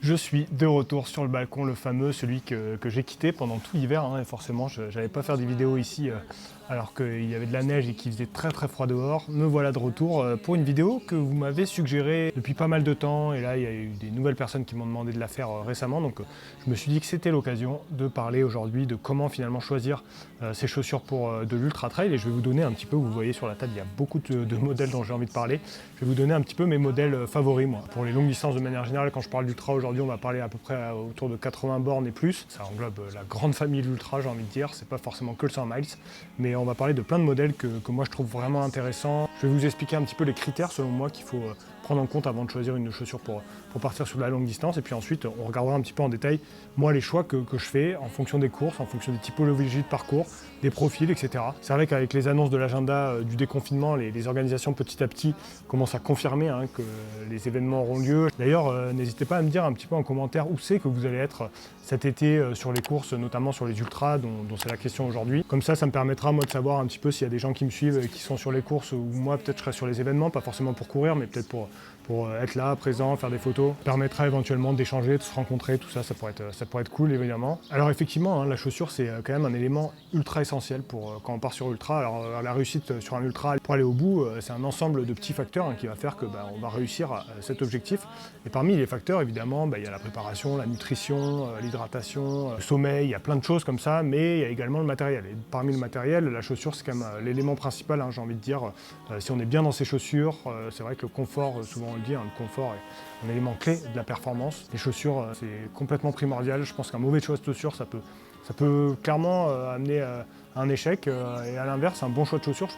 Je suis de retour sur le balcon, le fameux, celui que j'ai quitté pendant tout l'hiver, et forcément je n'allais pas faire des vidéos ici alors qu'il y avait de la neige et qu'il faisait très froid dehors. Me voilà de retour pour une vidéo que vous m'avez suggérée depuis pas mal de temps, et là il y a eu des nouvelles personnes qui m'ont demandé de la faire récemment, donc je me suis dit que c'était l'occasion de parler aujourd'hui de comment finalement choisir ces chaussures pour de l'ultra trail, et je vais vous donner un petit peu, vous voyez sur la table il y a beaucoup de modèles dont j'ai envie de parler. Je vais vous donner un petit peu mes modèles favoris moi. Pour les longues distances de manière générale, quand je parle d'ultra aujourd'hui, on va parler à peu près autour de 80 bornes et plus. Ça englobe la grande famille de l'ultra, j'ai envie de dire. C'est pas forcément que le 100 miles, mais on va parler de plein de modèles que moi je trouve vraiment intéressants. Je vais vous expliquer un petit peu les critères selon moi qu'il faut prendre en compte avant de choisir une chaussure pour partir sur la longue distance. Et puis ensuite, on regardera un petit peu en détail, moi, les choix que je fais en fonction des courses, en fonction des typologies de parcours, des profils, etc. C'est vrai qu'avec les annonces de l'agenda du déconfinement, les organisations petit à petit commencent à confirmer que les événements auront lieu. D'ailleurs, n'hésitez pas à me dire un petit peu en commentaire où c'est que vous allez être cet été sur les courses, notamment sur les ultras dont c'est la question aujourd'hui. Comme ça me permettra moi de savoir un petit peu s'il y a des gens qui me suivent qui sont sur les courses, ou moi peut-être je serai sur les événements, pas forcément pour courir, mais peut-être pour être là, présent, faire des photos. Ça permettra éventuellement d'échanger, de se rencontrer, tout ça, ça pourrait être cool évidemment. Alors effectivement, la chaussure c'est quand même un élément ultra essentiel pour quand on part sur ultra. Alors la réussite sur un ultra, pour aller au bout, c'est un ensemble de petits facteurs qui va faire que on va réussir à cet objectif. Et parmi les facteurs, évidemment, il y a la préparation, la nutrition, l'hydratation, le sommeil, il y a plein de choses comme ça, mais il y a également le matériel. Et parmi le matériel, la chaussure c'est quand même l'élément principal, j'ai envie de dire. Si on est bien dans ses chaussures, c'est vrai que le confort, souvent on le dit, le confort est un élément clé de la performance. Les chaussures, c'est complètement primordial. Je pense qu'un mauvais choix de chaussures, ça peut clairement amener à un échec. Et à l'inverse, un bon choix de chaussures,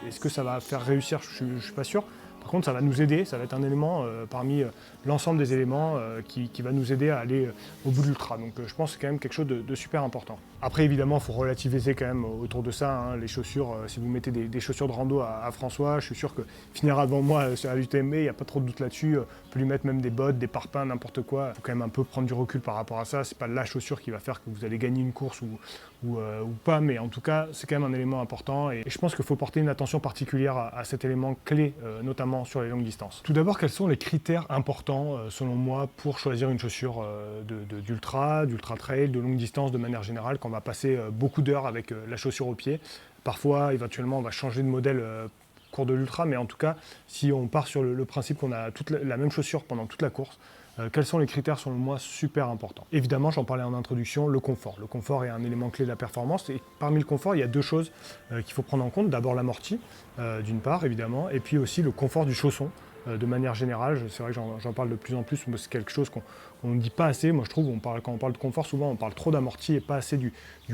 est-ce que ça va faire réussir? Je ne suis pas sûr. Par contre, ça va nous aider, ça va être un élément parmi l'ensemble des éléments qui va nous aider à aller au bout de l'ultra. Donc je pense que c'est quand même quelque chose de super important. Après, évidemment, il faut relativiser quand même autour de ça. Les chaussures, si vous mettez des chaussures de rando à François, je suis sûr que finira devant moi à l'UTMB, il n'y a pas trop de doute là-dessus. On peut lui mettre même des bottes, des parpaings, n'importe quoi. Il faut quand même un peu prendre du recul par rapport à ça. C'est pas la chaussure qui va faire que vous allez gagner une course ou pas, mais en tout cas, c'est quand même un élément important. Et je pense qu'il faut porter une attention particulière à cet élément clé, notamment sur les longues distances. Tout d'abord, quels sont les critères importants, selon moi, pour choisir une chaussure d'ultra trail, de longue distance de manière générale, quand on va passer beaucoup d'heures avec la chaussure au pied. Parfois, éventuellement, on va changer de modèle au cours de l'ultra, mais en tout cas, si on part sur le principe qu'on a toute la même chaussure pendant toute la course, quels sont les critères, selon moi, super importants? Évidemment, j'en parlais en introduction, le confort. Le confort est un élément clé de la performance, et parmi le confort, il y a deux choses qu'il faut prendre en compte. D'abord l'amorti, d'une part, évidemment, et puis aussi le confort du chausson. De manière générale, c'est vrai que j'en parle de plus en plus, mais c'est quelque chose qu'on ne dit pas assez. Moi, je trouve, quand on parle de confort, souvent on parle trop d'amorti et pas assez du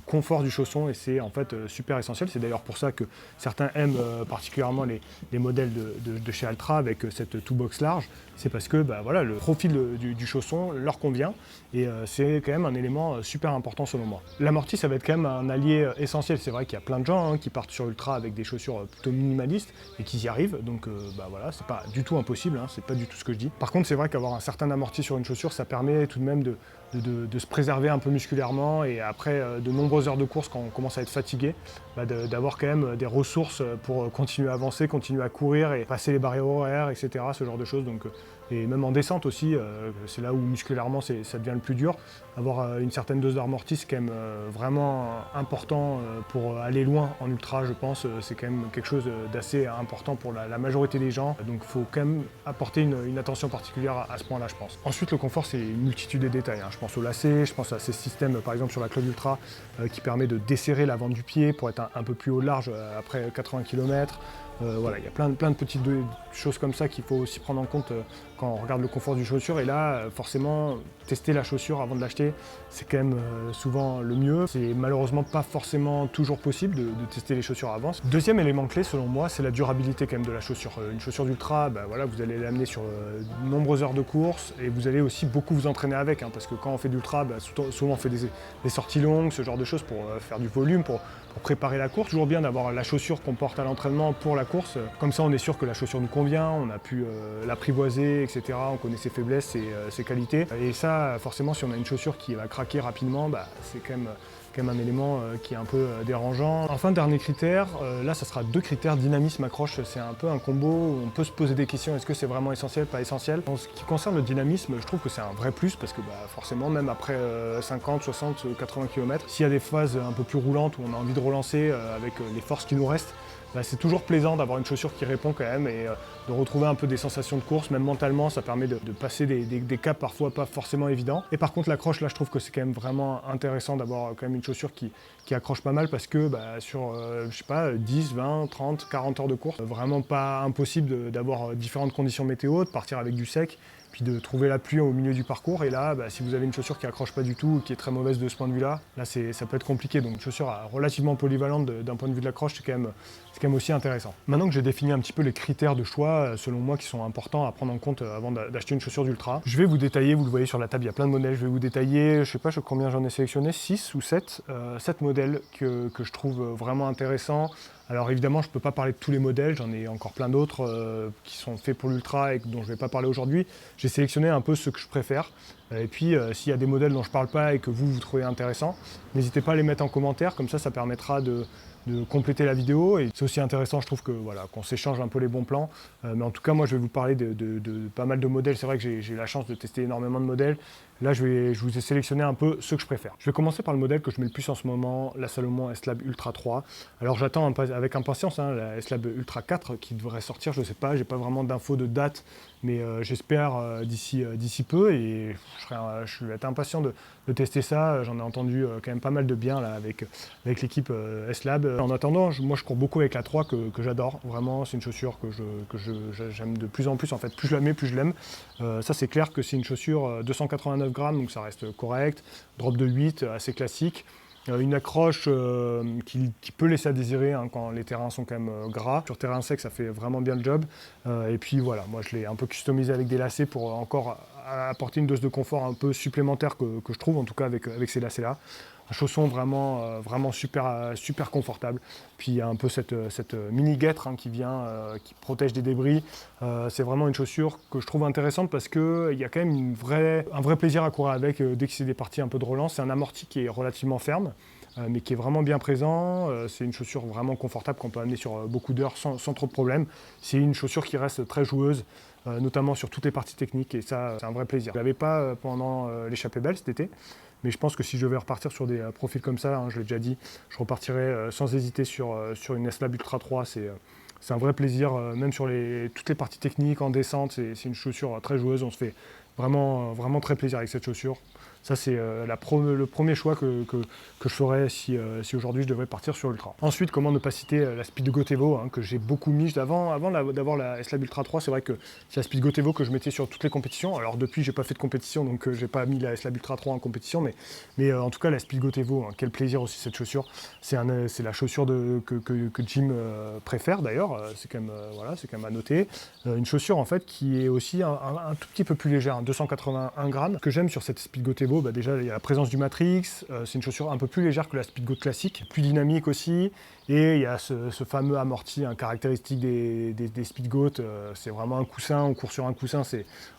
confort du chausson, et c'est en fait super essentiel. C'est d'ailleurs pour ça que certains aiment particulièrement les modèles de chez Altra avec cette two-box large. C'est parce que le profil du chausson leur convient, et c'est quand même un élément super important selon moi. L'amorti, ça va être quand même un allié essentiel. C'est vrai qu'il y a plein de gens qui partent sur Ultra avec des chaussures plutôt minimalistes et qui y arrivent, donc c'est pas du tout impossible, c'est pas du tout ce que je dis. Par contre, c'est vrai qu'avoir un certain amorti sur une chaussure, ça permet tout de même de se préserver un peu musculairement, et après de nombreuses heures de course, quand on commence à être fatigué, d'avoir quand même des ressources pour continuer à avancer, continuer à courir et passer les barrières horaires, etc., ce genre de choses. Donc, et même en descente aussi, c'est là où musculairement ça devient le plus dur. Avoir une certaine dose d'amorti, c'est quand même vraiment important pour aller loin en ultra, je pense. C'est quand même quelque chose d'assez important pour la majorité des gens. Donc il faut quand même apporter une attention particulière à ce point-là, je pense. Ensuite, le confort, c'est une multitude de détails. Je pense au lacet, je pense à ces systèmes, par exemple sur la Club Ultra, qui permet de desserrer l'avant du pied pour être un peu plus au large après 80 km. Il y a plein de petites choses comme ça qu'il faut aussi prendre en compte quand on regarde le confort du chaussure. Et là, forcément, tester la chaussure avant de l'acheter, c'est quand même souvent le mieux. C'est malheureusement pas forcément toujours possible de tester les chaussures avant. Deuxième élément clé, selon moi, c'est la durabilité quand même de la chaussure. Une chaussure d'ultra, vous allez l'amener sur de nombreuses heures de course, et vous allez aussi beaucoup vous entraîner avec, parce que quand on fait d'ultra, souvent on fait des sorties longues, ce genre de choses pour faire du volume, pour préparer la course. Toujours bien d'avoir la chaussure qu'on porte à l'entraînement pour la la course. Comme ça, on est sûr que la chaussure nous convient, on a pu l'apprivoiser, etc. On connaît ses faiblesses et ses qualités. Et ça, forcément, si on a une chaussure qui va craquer rapidement, c'est quand même un élément qui est un peu dérangeant. Enfin, dernier critère, là ça sera 2 critères, dynamisme, accroche, c'est un peu un combo où on peut se poser des questions, est-ce que c'est vraiment essentiel, pas essentiel. En ce qui concerne le dynamisme, je trouve que c'est un vrai plus parce que forcément, même après 50, 60, 80 km, s'il y a des phases un peu plus roulantes où on a envie de relancer avec les forces qui nous restent, c'est toujours plaisant d'avoir une chaussure qui répond quand même et de retrouver un peu des sensations de course, même mentalement, ça permet de passer des caps parfois pas forcément évidents. Et par contre l'accroche, là je trouve que c'est quand même vraiment intéressant d'avoir quand même une chaussure qui accroche pas mal parce que sur, je sais pas, 10, 20, 30, 40 heures de course, vraiment pas impossible d'avoir différentes conditions météo, de partir avec du sec, puis de trouver la pluie au milieu du parcours. Et là, si vous avez une chaussure qui accroche pas du tout, ou qui est très mauvaise de ce point de vue-là, ça peut être compliqué. Donc une chaussure relativement polyvalente d'un point de vue de l'accroche, c'est quand même aussi intéressant. Maintenant que j'ai défini un petit peu les critères de choix, selon moi, qui sont importants à prendre en compte avant d'acheter une chaussure d'ultra, je vais vous détailler, vous le voyez sur la table, il y a plein de modèles, je vais vous détailler, je sais pas combien j'en ai sélectionné, 6 ou 7, 7 modèles que je trouve vraiment intéressants. Alors évidemment, je ne peux pas parler de tous les modèles, j'en ai encore plein d'autres qui sont faits pour l'ultra et dont je ne vais pas parler aujourd'hui. J'ai sélectionné un peu ceux que je préfère. Et puis, s'il y a des modèles dont je ne parle pas et que vous trouvez intéressants, n'hésitez pas à les mettre en commentaire, comme ça permettra de compléter la vidéo. Et c'est aussi intéressant, je trouve, qu'on s'échange un peu les bons plans. Mais en tout cas, moi, je vais vous parler de pas mal de modèles. C'est vrai que j'ai la chance de tester énormément de modèles. Là, je vous ai sélectionné un peu ceux que je préfère. Je vais commencer par le modèle que je mets le plus en ce moment, la Salomon S-Lab Ultra 3. Alors, j'attends avec impatience la S-Lab Ultra 4 qui devrait sortir. Je ne sais pas, j'ai pas vraiment d'infos de date, mais j'espère d'ici peu. Et je vais être impatient de tester ça. J'en ai entendu quand même pas mal de bien là, avec l'équipe S-Lab. En attendant, moi, je cours beaucoup avec la 3 que j'adore. Vraiment, c'est une chaussure que j'aime de plus en plus. En fait, plus je la mets, plus je l'aime. Ça, c'est clair que c'est une chaussure 289 grammes, donc ça reste correct. Drop de 8, assez classique. Une accroche qui peut laisser à désirer quand les terrains sont quand même gras. Sur terrain sec, ça fait vraiment bien le job. Et puis voilà, moi je l'ai un peu customisé avec des lacets pour encore apporter une dose de confort un peu supplémentaire que je trouve, en tout cas avec ces lacets-là. Un chausson vraiment super confortable. Puis il y a un peu cette mini guêtre qui qui protège des débris. C'est vraiment une chaussure que je trouve intéressante parce qu'il y a quand même un vrai plaisir à courir avec dès que c'est des parties un peu de relance. C'est un amorti qui est relativement ferme, mais qui est vraiment bien présent. C'est une chaussure vraiment confortable qu'on peut amener sur beaucoup d'heures sans trop de problèmes. C'est une chaussure qui reste très joueuse, notamment sur toutes les parties techniques, et ça, c'est un vrai plaisir. Je ne l'avais pas pendant l'échappée belle cet été, mais je pense que si je vais repartir sur des profils comme ça, je l'ai déjà dit, je repartirai sans hésiter sur une S-Lab Ultra 3. C'est un vrai plaisir, même sur toutes les parties techniques, en descente, c'est une chaussure très joueuse. On se fait vraiment très plaisir avec cette chaussure. Ça, c'est le premier choix que je ferais si aujourd'hui je devrais partir sur Ultra. Ensuite, comment ne pas citer la Speedgoat Evo, que j'ai beaucoup mis avant d'avoir la S-Lab Ultra 3. C'est vrai que c'est la Speedgoat Evo que je mettais sur toutes les compétitions. Alors depuis, j'ai pas fait de compétition, donc j'ai pas mis la S-Lab Ultra 3 en compétition, mais en tout cas, la Speedgoat Evo, quel plaisir aussi cette chaussure. C'est la chaussure que Jim préfère d'ailleurs. C'est quand même à noter. Une chaussure en fait qui est aussi un tout petit peu plus légère, 281 grammes. Ce que j'aime sur cette Speedgoat Evo, déjà il y a la présence du Matrix, c'est une chaussure un peu plus légère que la Speedgoat classique, plus dynamique aussi, et il y a ce fameux amorti caractéristique des Speedgoat. C'est vraiment un coussin, on court sur un coussin,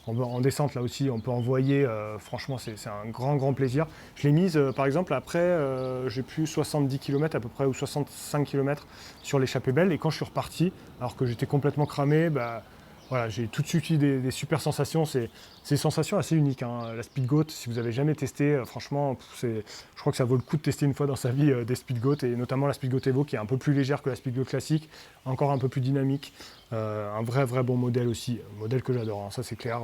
en descente là aussi, on peut envoyer, franchement c'est un grand plaisir. Je l'ai mise par exemple après, j'ai plus 70 km à peu près, ou 65 km sur l'échappée belle, et quand je suis reparti, alors que j'étais complètement cramé, voilà, j'ai tout de suite eu des super sensations. C'est des sensations assez uniques. La Speedgoat, si vous n'avez jamais testé, franchement, je crois que ça vaut le coup de tester une fois dans sa vie des Speedgoat, et notamment la Speedgoat Evo qui est un peu plus légère que la Speedgoat classique, encore un peu plus dynamique. Un vrai bon modèle aussi, un modèle que j'adore, ça c'est clair.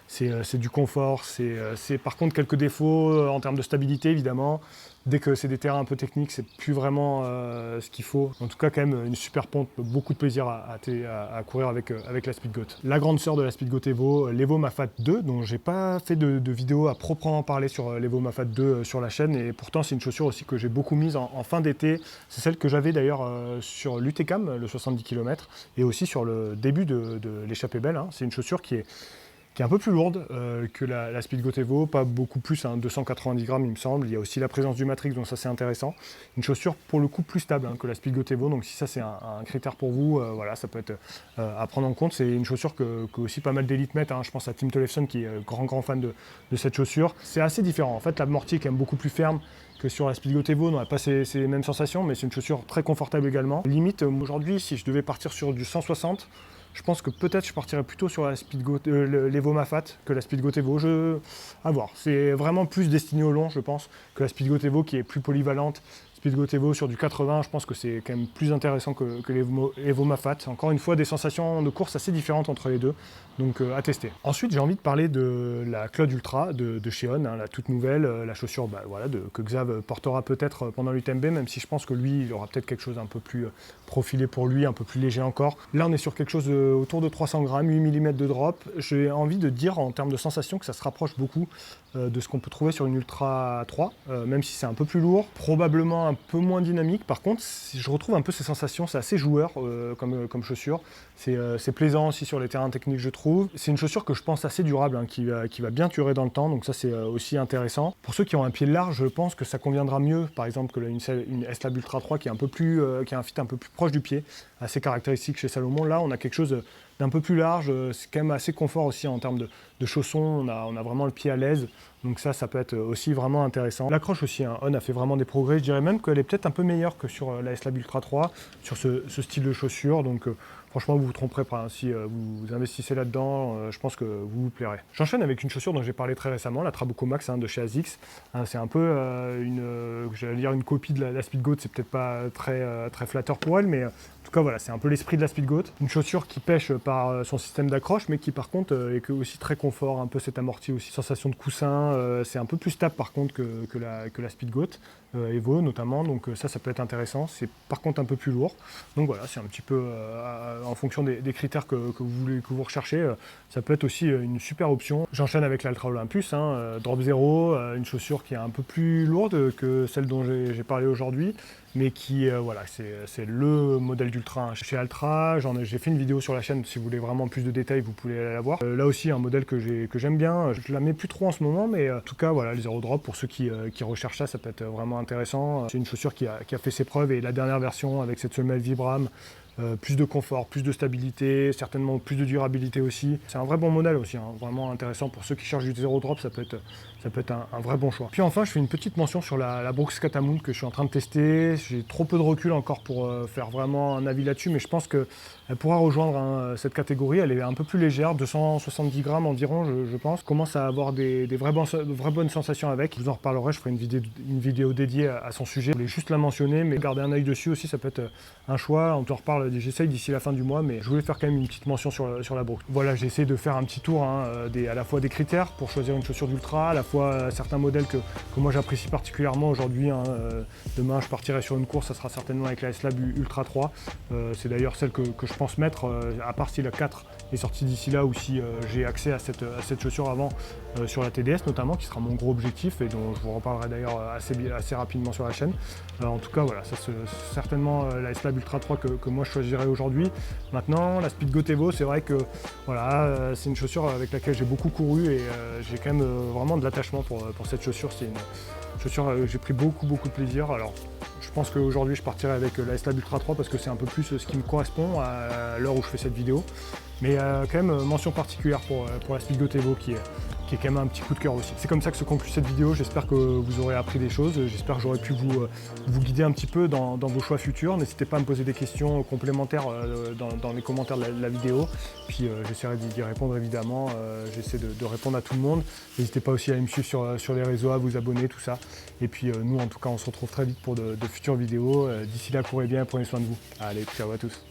C'est du confort, c'est par contre quelques défauts en termes de stabilité évidemment. Dès que c'est des terrains un peu techniques, c'est plus vraiment ce qu'il faut. En tout cas, quand même, une super ponte, beaucoup de plaisir à courir avec la Speedgoat. La grande sœur de la Speedgoat Evo, l'Evo Mafate 2, dont j'ai pas fait de vidéo à proprement parler sur l'Evo Mafate 2 sur la chaîne, et pourtant c'est une chaussure aussi que j'ai beaucoup mise en fin d'été. C'est celle que j'avais d'ailleurs sur l'UTCAM, le 70 km, et aussi sur le début de l'échappée belle. C'est une chaussure qui qui est un peu plus lourde que la Speedgoat Evo, pas beaucoup plus, hein, 290 grammes il me semble. Il y a aussi la présence du Matrix, donc ça c'est intéressant. Une chaussure pour le coup plus stable hein, que la Speedgoat Evo, donc si ça c'est un critère pour vous, voilà, ça peut être à prendre en compte. C'est une chaussure que aussi pas mal d'élites mettent, hein. Je pense à Tim Tollefson qui est grand fan de cette chaussure. C'est assez différent, en fait l'amorti est quand même beaucoup plus ferme que sur la Speedgoat Evo, on n'a pas ces mêmes sensations, mais c'est une chaussure très confortable également. Limite, aujourd'hui, si je devais partir sur du 160, je pense que peut-être je partirais plutôt sur la l'Evo Mafat que la Speedgoat Evo. À voir. C'est vraiment plus destiné au long, je pense, que la Speedgoat Evo qui est plus polyvalente. Speedgoat Evo sur du 80, je pense que c'est quand même plus intéressant que l'Evo Mafat. Encore une fois, des sensations de course assez différentes entre les deux, donc à tester. Ensuite, j'ai envie de parler de la Cloud Ultra de chez On, hein, la toute nouvelle, la chaussure voilà, que Xav portera peut-être pendant l'UTMB, même si je pense que lui, il aura peut-être quelque chose un peu plus profilé pour lui, un peu plus léger encore. Là, on est sur quelque chose autour de 300 grammes, 8 mm de drop. J'ai envie de dire en termes de sensations que ça se rapproche beaucoup de ce qu'on peut trouver sur une Ultra 3, même si c'est un peu plus lourd, probablement un peu moins dynamique. Par contre, je retrouve un peu ces sensations, c'est assez joueur comme chaussure. C'est plaisant aussi sur les terrains techniques, je trouve. C'est une chaussure que je pense assez durable, hein, qui va bien durer dans le temps, donc ça c'est aussi intéressant. Pour ceux qui ont un pied large, je pense que ça conviendra mieux, par exemple, que une S-Lab Ultra 3 qui est qui a un fit un peu plus proche du pied, assez caractéristique chez Salomon. Là, on a quelque chose d'un peu plus large, c'est quand même assez confort aussi en termes de chaussons, on a vraiment le pied à l'aise, donc ça peut être aussi vraiment intéressant. L'accroche aussi, hein, On a fait vraiment des progrès, je dirais même qu'elle est peut-être un peu meilleure que sur la S-Lab Ultra 3, sur ce style de chaussure, donc franchement vous vous tromperez pas, hein. Si vous investissez là-dedans, je pense que vous vous plairez. J'enchaîne avec une chaussure dont j'ai parlé très récemment, la Trabuco Max de chez ASICS. C'est un peu j'allais dire une copie de la Speedgoat, c'est peut-être pas très flatteur pour elle, mais en tout cas voilà, c'est un peu l'esprit de la Speedgoat. Une chaussure qui pêche par son système d'accroche, mais qui par contre est aussi très confort, un peu cet amorti aussi, sensation de coussin, c'est un peu plus stable par contre que la Speedgoat Evo notamment, donc ça peut être intéressant. C'est par contre un peu plus lourd, donc voilà, c'est un petit peu en fonction des critères que vous recherchez, ça peut être aussi une super option. J'enchaîne avec l'Altra Olympus, Drop Zero, une chaussure qui est un peu plus lourde que celle dont j'ai parlé aujourd'hui, mais qui, voilà, c'est le modèle d'Ultra chez Altra. J'ai fait une vidéo sur la chaîne, si vous voulez vraiment plus de détails, vous pouvez aller la voir. Là aussi, un modèle que j'aime bien, je la mets plus trop en ce moment, mais en tout cas, voilà, le Zero Drop, pour ceux qui recherchent ça peut être vraiment intéressant. C'est une chaussure qui a fait ses preuves, et la dernière version avec cette semelle Vibram, plus de confort, plus de stabilité, certainement plus de durabilité aussi. C'est un vrai bon modèle aussi, hein, vraiment intéressant pour ceux qui cherchent du zéro drop, ça peut être un vrai bon choix. Puis enfin, je fais une petite mention sur la Brooks Catamount que je suis en train de tester. J'ai trop peu de recul encore pour faire vraiment un avis là-dessus, mais je pense qu'elle pourra rejoindre cette catégorie. Elle est un peu plus légère, 270 grammes environ, je pense. Je commence à avoir des vraies bonnes sensations avec. Je vous en reparlerai, je ferai une vidéo dédiée à son sujet. Je voulais juste la mentionner, mais garder un œil dessus aussi, ça peut être un choix. On en reparle, j'essaye d'ici la fin du mois, mais je voulais faire quand même une petite mention sur la Brooks. Voilà, j'ai essayé de faire un petit tour à la fois des critères pour choisir une chaussure d'ultra, à la fois certains modèles que moi j'apprécie particulièrement aujourd'hui. Demain, je partirai sur une course, ça sera certainement avec la S-Lab Ultra 3. C'est d'ailleurs celle que je pense mettre, à part si la 4 est sortie d'ici là, ou si j'ai accès à cette chaussure avant sur la TDS notamment, qui sera mon gros objectif et dont je vous reparlerai d'ailleurs assez rapidement sur la chaîne. En tout cas, voilà, ça c'est certainement la S-Lab Ultra 3 que moi je choisirais aujourd'hui. Maintenant, la Speedgoat Evo, c'est vrai que voilà, c'est une chaussure avec laquelle j'ai beaucoup couru, et j'ai quand même vraiment de l'attachement pour cette chaussure. C'est une chaussure j'ai pris beaucoup de plaisir. Alors, je pense qu'aujourd'hui je partirai avec la S-Lab Ultra 3 parce que c'est un peu plus ce qui me correspond à l'heure où je fais cette vidéo. Mais quand même, mention particulière pour la Speedgoat Evo qui est quand même un petit coup de cœur aussi. C'est comme ça que se conclut cette vidéo. J'espère que vous aurez appris des choses. J'espère que j'aurai pu vous guider un petit peu dans vos choix futurs. N'hésitez pas à me poser des questions complémentaires dans les commentaires de la vidéo. Puis j'essaierai d'y répondre évidemment. J'essaie de répondre à tout le monde. N'hésitez pas aussi à me suivre sur les réseaux, à vous abonner, tout ça. Et puis nous, en tout cas, on se retrouve très vite pour de futures vidéos. D'ici là, courez bien, prenez soin de vous. Allez, ciao à tous.